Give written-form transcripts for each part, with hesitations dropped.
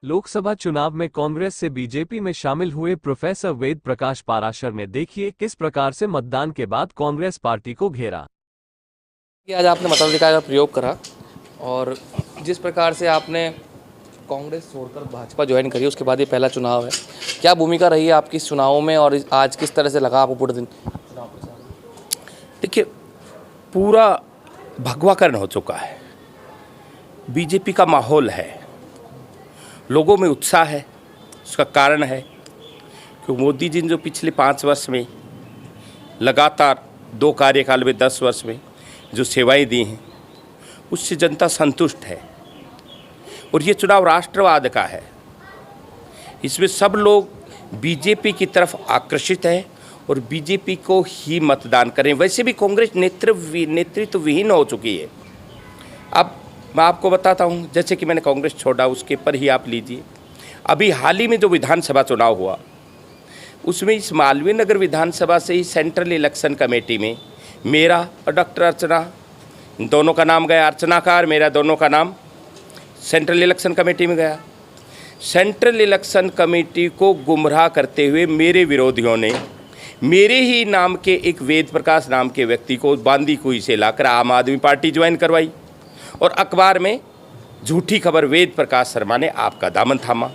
लोकसभा चुनाव में कांग्रेस से बीजेपी में शामिल हुए प्रोफेसर वेद प्रकाश पाराशर ने देखिए किस प्रकार से मतदान के बाद कांग्रेस पार्टी को घेरा। आज आपने मताधिकार का प्रयोग करा और जिस प्रकार से आपने कांग्रेस छोड़कर भाजपा ज्वाइन करी, उसके बाद ये पहला चुनाव है। क्या भूमिका रही है आपकी इस चुनावों में और आज किस तरह से लगा आपको पूरे दिन चुनाव प्रचार? देखिए, पूरा भगवाकरण हो चुका है। बीजेपी का माहौल है, लोगों में उत्साह है। उसका कारण है कि मोदी जी ने जो पिछले 5 वर्ष में लगातार 2 कार्यकाल में 10 वर्ष में जो सेवाएं दी हैं, उससे जनता संतुष्ट है। और ये चुनाव राष्ट्रवाद का है। इसमें सब लोग बीजेपी की तरफ आकर्षित हैं और बीजेपी को ही मतदान करें। वैसे भी कांग्रेस नेतृत्व विहीन हो चुकी है। अब मैं आपको बताता हूँ, जैसे कि मैंने कांग्रेस छोड़ा, उसके पर ही आप लीजिए। अभी हाल ही में जो विधानसभा चुनाव हुआ, उसमें इस मालवीय नगर विधानसभा से ही सेंट्रल इलेक्शन कमेटी में मेरा और डॉक्टर अर्चना, दोनों का नाम गया। अर्चना का और मेरा दोनों का नाम सेंट्रल इलेक्शन कमेटी में गया। सेंट्रल इलेक्शन कमेटी को गुमराह करते हुए मेरे विरोधियों ने मेरे ही नाम के एक वेद प्रकाश नाम के व्यक्ति को बांदी कुई से लाकर आम आदमी पार्टी ज्वाइन करवाई और अखबार में झूठी खबर वेद प्रकाश शर्मा ने आपका दामन थामा।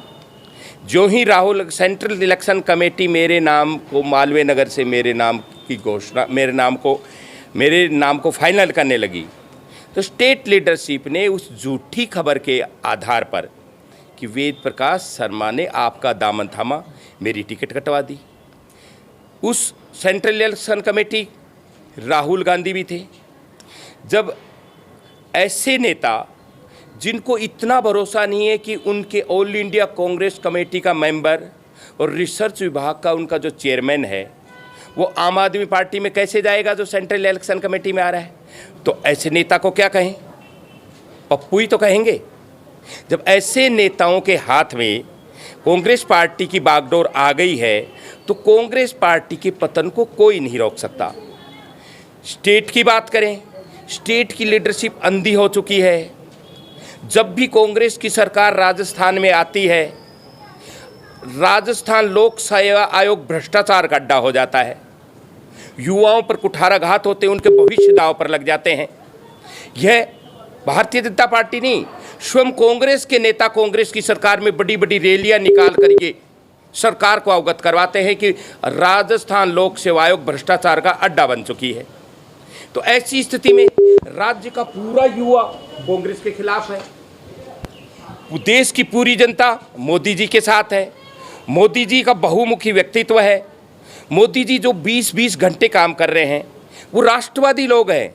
जो ही राहुल सेंट्रल इलेक्शन कमेटी मेरे नाम को मालवीय नगर से मेरे नाम की घोषणा मेरे नाम को फाइनल करने लगी, तो स्टेट लीडरशिप ने उस झूठी खबर के आधार पर कि वेद प्रकाश शर्मा ने आपका दामन थामा, मेरी टिकट कटवा दी। उस central election committee Rahul Gandhi भी थे। जब ऐसे नेता जिनको इतना भरोसा नहीं है कि उनके ऑल इंडिया कांग्रेस कमेटी का मेंबर और रिसर्च विभाग का उनका जो चेयरमैन है वो आम आदमी पार्टी में कैसे जाएगा जो सेंट्रल इलेक्शन कमेटी में आ रहा है, तो ऐसे नेता को क्या कहें? पप्पू ही तो कहेंगे। जब ऐसे नेताओं के हाथ में कांग्रेस पार्टी की बागडोर आ गई है तो कांग्रेस पार्टी के पतन को कोई नहीं रोक सकता। स्टेट की बात करें, स्टेट की लीडरशिप अंधी हो चुकी है। जब भी कांग्रेस की सरकार राजस्थान में आती है, राजस्थान लोक सेवा आयोग भ्रष्टाचार का अड्डा हो जाता है। युवाओं पर कुठाराघात होते हैं, उनके भविष्य दांव पर लग जाते हैं। यह भारतीय जनता पार्टी नहीं, स्वयं कांग्रेस के नेता कांग्रेस की सरकार में बड़ी बड़ी रैलियां निकाल करके सरकार को अवगत करवाते हैं कि राजस्थान लोक सेवा आयोग भ्रष्टाचार का अड्डा बन चुकी है। तो ऐसी स्थिति में राज्य का पूरा युवा कांग्रेस के खिलाफ है। देश की पूरी जनता मोदी जी के साथ है। मोदी जी का बहुमुखी व्यक्तित्व है। मोदी जी जो 20-20 घंटे काम कर रहे हैं, वो राष्ट्रवादी लोग हैं।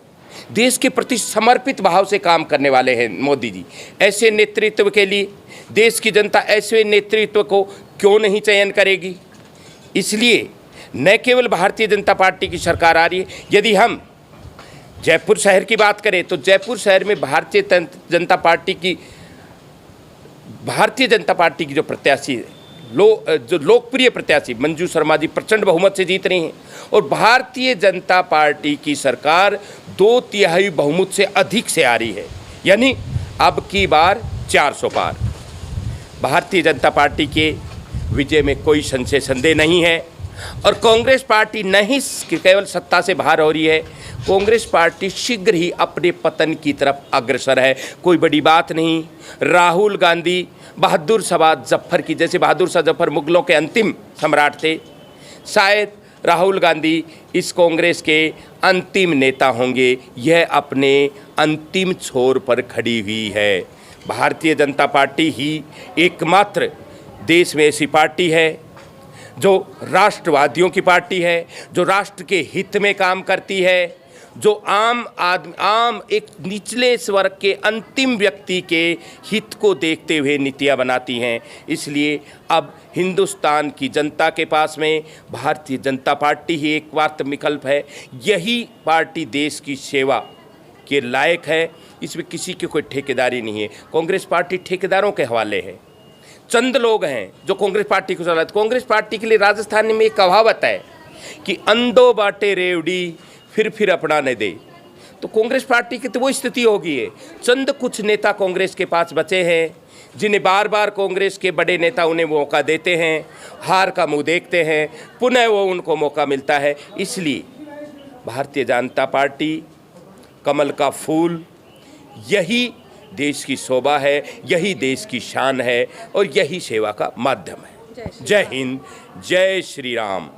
देश के प्रति समर्पित भाव से काम करने वाले हैं मोदी जी। ऐसे नेतृत्व के लिए देश की जनता ऐसे नेतृत्व को क्यों नहीं चयन करेगी? इसलिए न केवल भारतीय जनता पार्टी की सरकार आ रही है। यदि हम जयपुर शहर की बात करें तो जयपुर शहर में भारतीय जनता पार्टी की जो प्रत्याशी है, जो लोकप्रिय प्रत्याशी मंजू शर्मा जी प्रचंड बहुमत से जीत रही हैं और भारतीय जनता पार्टी की सरकार 2/3 बहुमत से अधिक से आ रही है। यानी अब की बार 400 पार। भारतीय जनता पार्टी के विजय में कोई संदेह नहीं है और कांग्रेस पार्टी नहीं केवल सत्ता से बाहर हो रही है, कांग्रेस पार्टी शीघ्र ही अपने पतन की तरफ अग्रसर है। कोई बड़ी बात नहीं। राहुल गांधी बहादुर शाह जफर की, जैसे बहादुर शाह जफर मुगलों के अंतिम सम्राट थे, शायद राहुल गांधी इस कांग्रेस के अंतिम नेता होंगे। यह अपने अंतिम छोर पर खड़ी हुई है। भारतीय जनता पार्टी ही एकमात्र देश में ऐसी पार्टी है जो राष्ट्रवादियों की पार्टी है, जो राष्ट्र के हित में काम करती है, जो आम एक निचले वर्ग के अंतिम व्यक्ति के हित को देखते हुए नीतियां बनाती हैं। इसलिए अब हिंदुस्तान की जनता के पास में भारतीय जनता पार्टी ही एकमात्र विकल्प है। यही पार्टी देश की सेवा के लायक है। इसमें किसी की कोई ठेकेदारी नहीं है। कांग्रेस पार्टी ठेकेदारों के हवाले है। चंद लोग हैं जो कांग्रेस पार्टी को चलाते। कांग्रेस पार्टी के लिए राजस्थान में एक कहावत है कि अंधो बाटे रेवड़ी फिर अपना न दे। तो कांग्रेस पार्टी की तो वो स्थिति होगी है। चंद कुछ नेता कांग्रेस के पास बचे हैं जिन्हें बार बार कांग्रेस के बड़े नेता उन्हें मौका देते हैं, हार का मुंह देखते हैं, पुनः वो उनको मौका मिलता है। इसलिए भारतीय जनता पार्टी कमल का फूल, यही देश की शोभा है, यही देश की शान है और यही सेवा का माध्यम है। जय हिंद, जय श्री राम।